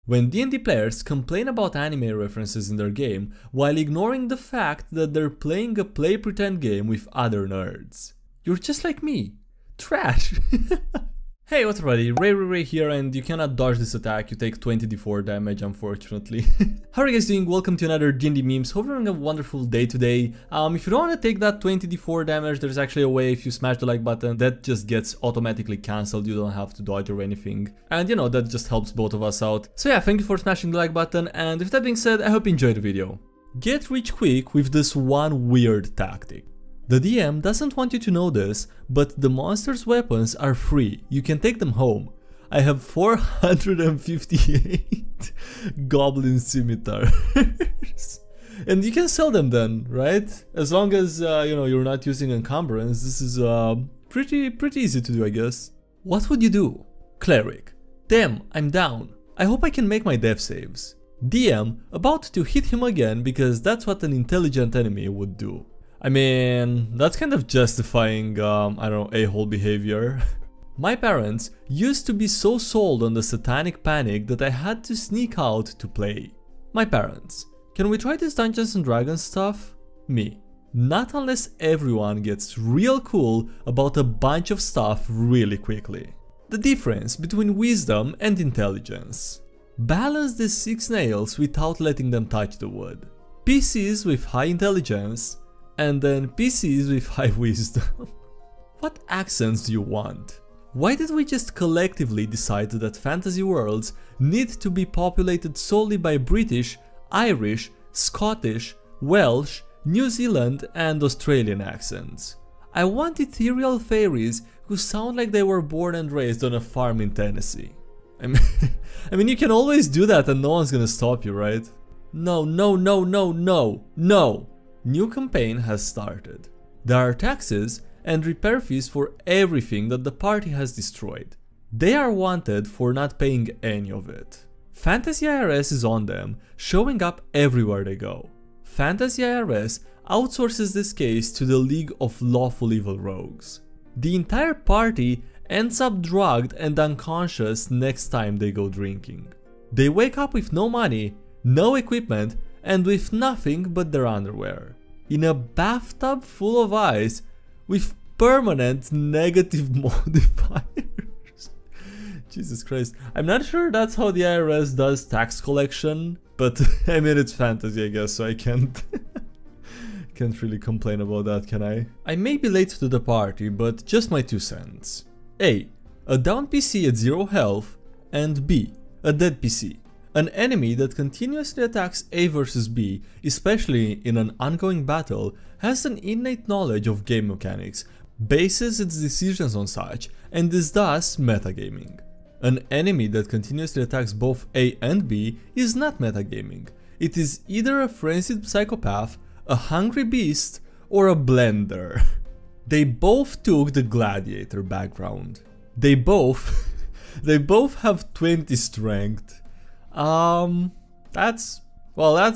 When D&D players complain about anime references in their game while ignoring the fact that they're playing a play pretend game with other nerds. You're just like me. Trash. Hey, what's up buddy, Ray here, and you cannot dodge this attack, you take 20d4 damage unfortunately. How are you guys doing? Welcome to another D&D memes. Hope you're having a wonderful day today. If you don't want to take that 20d4 damage, there's actually a way. If you smash the like button, that just gets automatically cancelled, you don't have to dodge or anything. And you know, that just helps both of us out. So yeah, thank you for smashing the like button, and with that being said, I hope you enjoyed the video. Get rich quick with this one weird tactic. The DM doesn't want you to know this, but the monster's weapons are free, you can take them home. I have 458 goblin scimitars. And you can sell them then, right? As long as, you know, you're not using encumbrance, this is pretty easy to do, I guess. What would you do? Cleric. Damn, I'm down. I hope I can make my death saves. DM, about to hit him again because that's what an intelligent enemy would do. I mean, that's kind of justifying, I don't know, a-hole behavior. My parents used to be so sold on the satanic panic that I had to sneak out to play. My parents, can we try this Dungeons and Dragons stuff? Me, not unless everyone gets real cool about a bunch of stuff really quickly. The difference between wisdom and intelligence. Balance the 6 nails without letting them touch the wood. PCs with high intelligence, and then PCs with high wisdom. What accents do you want? Why did we just collectively decide that fantasy worlds need to be populated solely by British, Irish, Scottish, Welsh, New Zealand and Australian accents? I want ethereal fairies who sound like they were born and raised on a farm in Tennessee. I mean you can always do that and no one's gonna stop you, right? No. New campaign has started. There are taxes and repair fees for everything that the party has destroyed. They are wanted for not paying any of it. Fantasy IRS is on them, showing up everywhere they go. Fantasy IRS outsources this case to the League of Lawful Evil Rogues. The entire party ends up drugged and unconscious next time they go drinking. They wake up with no money, no equipment, and with nothing but their underwear, in a bathtub full of ice with permanent negative modifiers. Jesus Christ. I'm not sure that's how the IRS does tax collection, but I mean it's fantasy I guess, so I can't really complain about that, can I? I may be late to the party, but just my 2 cents. A down PC at 0 health, and B, a dead PC. An enemy that continuously attacks A versus B, especially in an ongoing battle, has an innate knowledge of game mechanics, bases its decisions on such, and is thus metagaming. An enemy that continuously attacks both A and B is not metagaming. It is either a frenzied psychopath, a hungry beast, or a blender. They both took the gladiator background. They both have 20 strength. That's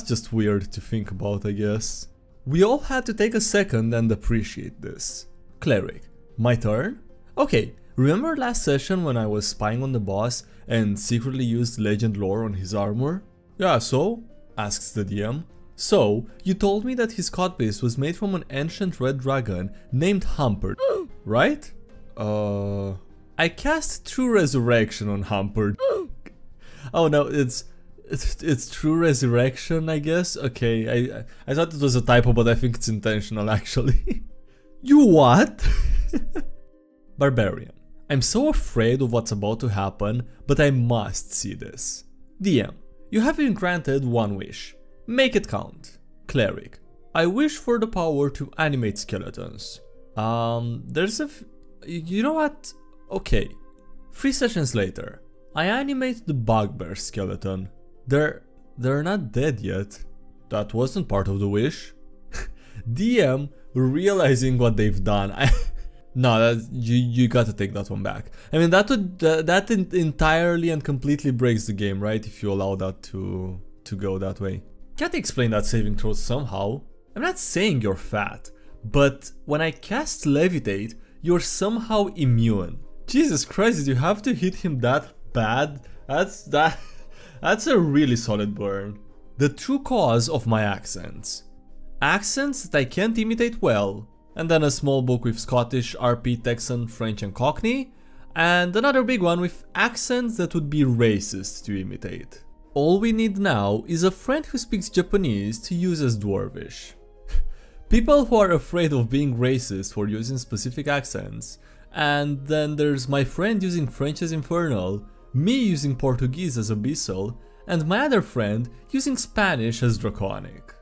just weird to think about, I guess. We all had to take a second and appreciate this. Cleric, my turn? Okay, remember last session when I was spying on the boss and secretly used legend lore on his armor? Yeah, so? Asks the DM. So, you told me that his codpiece was made from an ancient red dragon named Humperd, right? I cast True Resurrection on Humperd. Oh no, it's True Resurrection, I guess? Okay, I thought it was a typo, but I think it's intentional actually. You what? Barbarian. I'm so afraid of what's about to happen, but I must see this. DM. You have been granted 1 wish. Make it count. Cleric. I wish for the power to animate skeletons. You know what? Okay. 3 sessions later. I animate the bugbear skeleton. They're not dead yet. That wasn't part of the wish. DM realizing what they've done. No, you gotta take that one back. I mean that entirely and completely breaks the game, right? If you allow that to go that way. Gotta explain that saving throw somehow. I'm not saying you're fat, but when I cast Levitate, you're somehow immune. Jesus Christ, did you have to hit him that bad? That's a really solid burn. The true cause of my accents. Accents that I can't imitate well, and then a small book with Scottish, RP, Texan, French and Cockney, and another big one with accents that would be racist to imitate. All we need now is a friend who speaks Japanese to use as Dwarvish. People who are afraid of being racist for using specific accents, and then there's my friend using French as Infernal, me using Portuguese as Abyssal, and my other friend using Spanish as Draconic.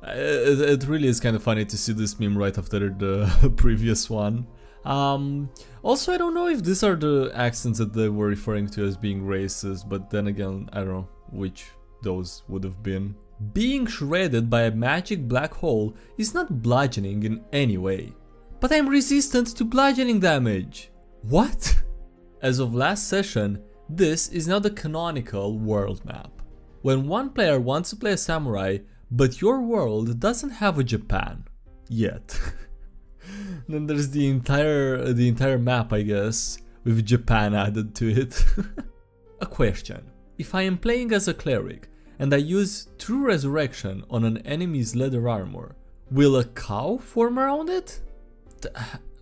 It really is kind of funny to see this meme right after the previous one. Also, I don't know if these are the accents that they were referring to as being racist, but then again, I don't know which those would have been. Being shredded by a magic black hole is not bludgeoning in any way. But I'm resistant to bludgeoning damage. What? As of last session, this is now the canonical world map. When one player wants to play a samurai, but your world doesn't have a Japan yet. Then there's the entire map, I guess, with Japan added to it. A question. If I am playing as a cleric and I use True Resurrection on an enemy's leather armor, will a cow form around it?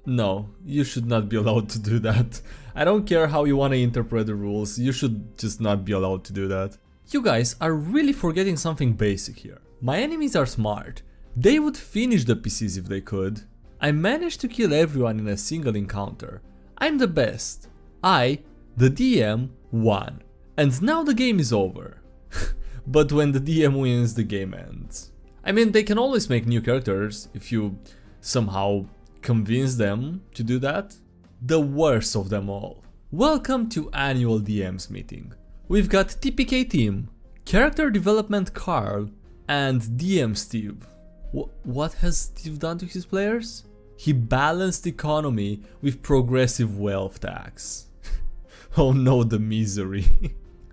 No, you should not be allowed to do that. I don't care how you want to interpret the rules, you should just not be allowed to do that. You guys are really forgetting something basic here. My enemies are smart. They would finish the PCs if they could. I managed to kill everyone in a single encounter. I'm the best. I, the DM, won. And now the game is over. But when the DM wins, the game ends. I mean, they can always make new characters if you somehow convince them to do that. The worst of them all. Welcome to annual DMs meeting. We've got TPK team, character development Carl, and DM Steve. What has Steve done to his players? He balanced economy with progressive wealth tax. Oh no, the misery.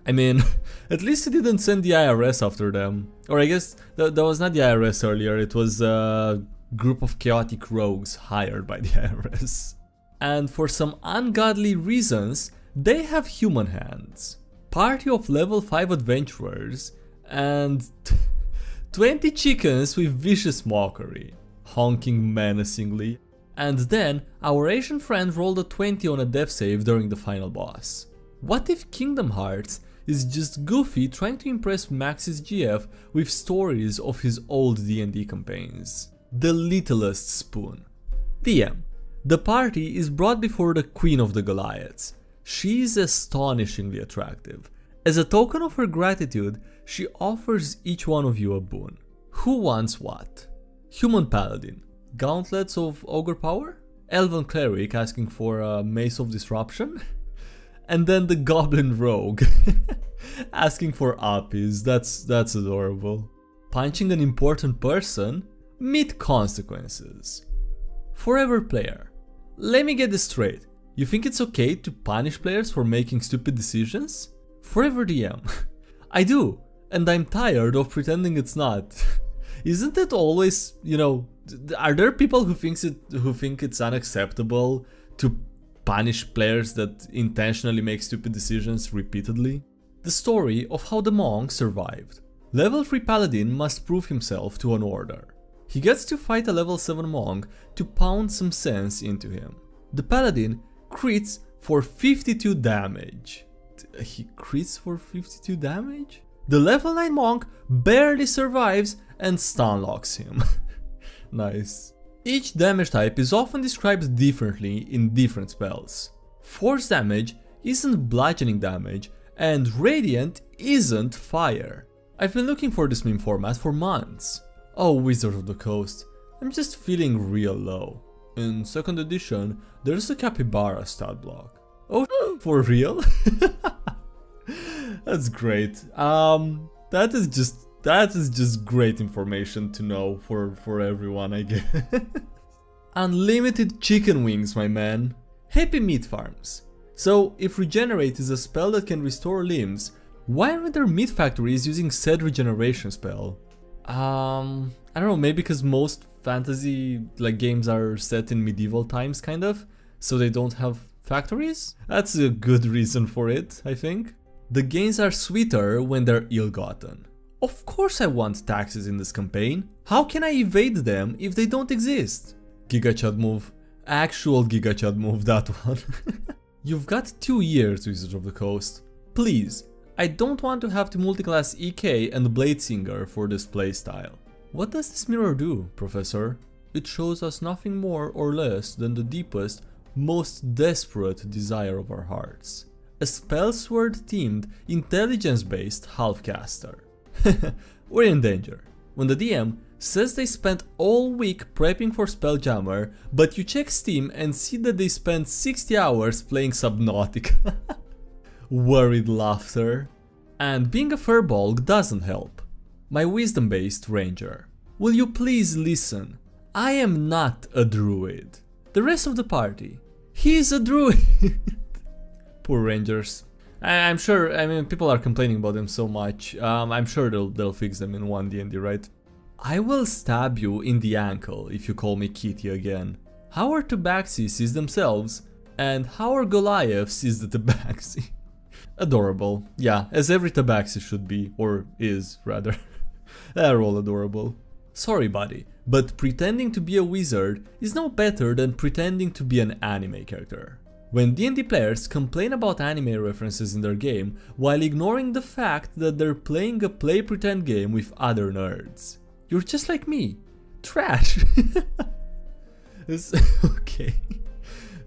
I mean, at least he didn't send the IRS after them. Or I guess that was not the IRS earlier, it was a group of chaotic rogues hired by the IRS. And for some ungodly reasons, they have human hands. Party of level 5 adventurers and 20 chickens with vicious mockery, honking menacingly. And then our Asian friend rolled a 20 on a death save during the final boss. What if Kingdom Hearts is just Goofy trying to impress Max's GF with stories of his old D&D campaigns? The littlest spoon. DM. The party is brought before the Queen of the Goliaths. She is astonishingly attractive. As a token of her gratitude, she offers each one of you a boon. Who wants what? Human Paladin. Gauntlets of Ogre Power? Elven Cleric asking for a Mace of Disruption? And then the Goblin Rogue asking for Appies. That's adorable. Punching an important person? Meet consequences. Forever player. Let me get this straight. You think it's okay to punish players for making stupid decisions? Forever DM. I do, and I'm tired of pretending it's not. Isn't it always, you know, are there people who think it's unacceptable to punish players that intentionally make stupid decisions repeatedly? The story of how the monk survived. Level 3 paladin must prove himself to an order. He gets to fight a level 7 monk to pound some sense into him. The paladin crits for 52 damage. He crits for 52 damage? The level 9 monk barely survives and stunlocks him. Nice. Each damage type is often described differently in different spells. Force damage isn't bludgeoning damage, and radiant isn't fire. I've been looking for this meme format for months. Oh, Wizard of the Coast, I'm just feeling real low. In 2nd edition, there's a capybara stat block. Oh, for real? That's great. That is just great information to know for everyone, I guess. Unlimited chicken wings, my man. Happy meat farms. So, if regenerate is a spell that can restore limbs, why aren't there meat factories using said regeneration spell? I don't know, maybe because most fantasy games are set in medieval times, kind of, so they don't have factories? That's a good reason for it, I think. The gains are sweeter when they're ill-gotten. Of course I want taxes in this campaign. How can I evade them if they don't exist? GigaChad move. Actual GigaChad move, that one. You've got 2 years, Wizards of the Coast. Please, I don't want to have to multiclass EK and Bladesinger for this playstyle. What does this mirror do, Professor? It shows us nothing more or less than the deepest, most desperate desire of our hearts. A spellsword themed, intelligence-based half-caster. We're in danger. When the DM says they spent all week prepping for Spelljammer, but you check Steam and see that they spent 60 hours playing Subnautica. Worried laughter. And being a furbolg doesn't help. My wisdom-based ranger. Will you please listen? I am not a druid. The rest of the party. He's a druid. Poor rangers. I'm sure, I mean, people are complaining about them so much. I'm sure they'll fix them in 1 D&D, right? I will stab you in the ankle if you call me Kitty again. How our Tabaxi sees themselves, and how our Goliath sees the Tabaxi. Adorable. Yeah, as every Tabaxi should be, or is, rather. They're all adorable. Sorry, buddy, but pretending to be a wizard is no better than pretending to be an anime character. When D&D players complain about anime references in their game while ignoring the fact that they're playing a play-pretend game with other nerds. You're just like me. Trash. It's okay.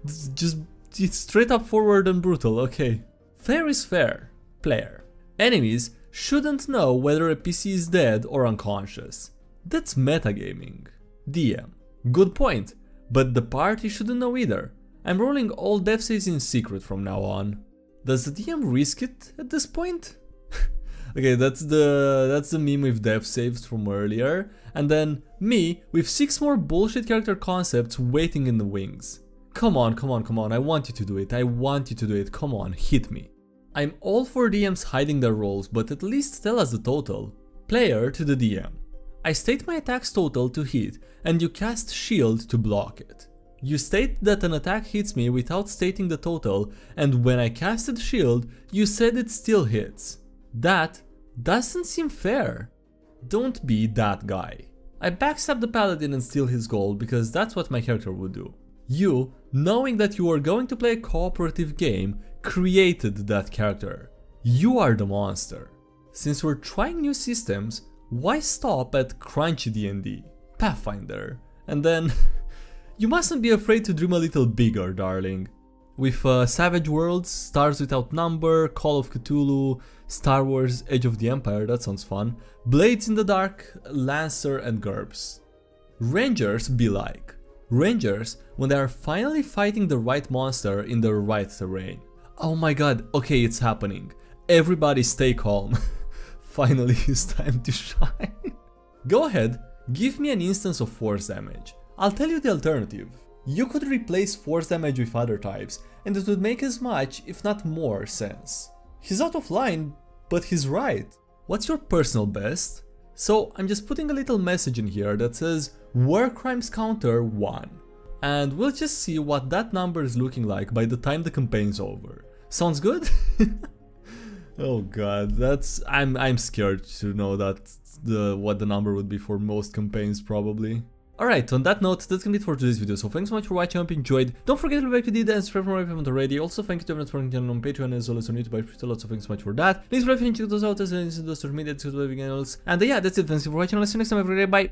It's straight up forward and brutal, okay. Fair is fair. Player. Enemies shouldn't know whether a PC is dead or unconscious. That's metagaming. DM. Good point, but the party shouldn't know either. I'm rolling all death saves in secret from now on. Does the DM risk it at this point? Okay, that's the meme with death saves from earlier, and then me with 6 more bullshit character concepts waiting in the wings. Come on, come on, come on, I want you to do it, I want you to do it, come on, hit me. I'm all for DMs hiding their rolls, but at least tell us the total. Player to the DM. I state my attack's total to hit, and you cast shield to block it. You state that an attack hits me without stating the total, and when I casted shield, you said it still hits. That doesn't seem fair. Don't be that guy. I backstab the paladin and steal his gold because that's what my character would do. You, knowing that you are going to play a cooperative game, created that character. You are the monster. Since we're trying new systems, why stop at crunchy D&D, Pathfinder, and then... You mustn't be afraid to dream a little bigger, darling. With Savage Worlds, Stars Without Number, Call of Cthulhu, Star Wars, Age of the Empire, that sounds fun, Blades in the Dark, Lancer and GURPS. Rangers be like. Rangers when they are finally fighting the right monster in the right terrain. Oh my god, okay, it's happening. Everybody stay calm. Finally it's time to shine. Go ahead, give me an instance of force damage. I'll tell you the alternative. You could replace force damage with other types, and it would make as much, if not more, sense. He's out of line, but he's right. What's your personal best? So I'm just putting a little message in here that says War Crimes Counter 1. And we'll just see what that number is looking like by the time the campaign's over. Sounds good? Oh god, I'm scared to know that what the number would be for most campaigns probably. Alright, on that note, that's gonna be it for today's video, so thanks so much for watching, I hope you enjoyed. Don't forget to like if you did and subscribe if you haven't already. Also, thank you to everyone supporting the channel on Patreon as well as on YouTube, I appreciate a lot, so thanks so much for that. Links below if you check those out as well as the social media, else. And yeah, that's it, thanks for watching, I'll see you next time, everybody, bye!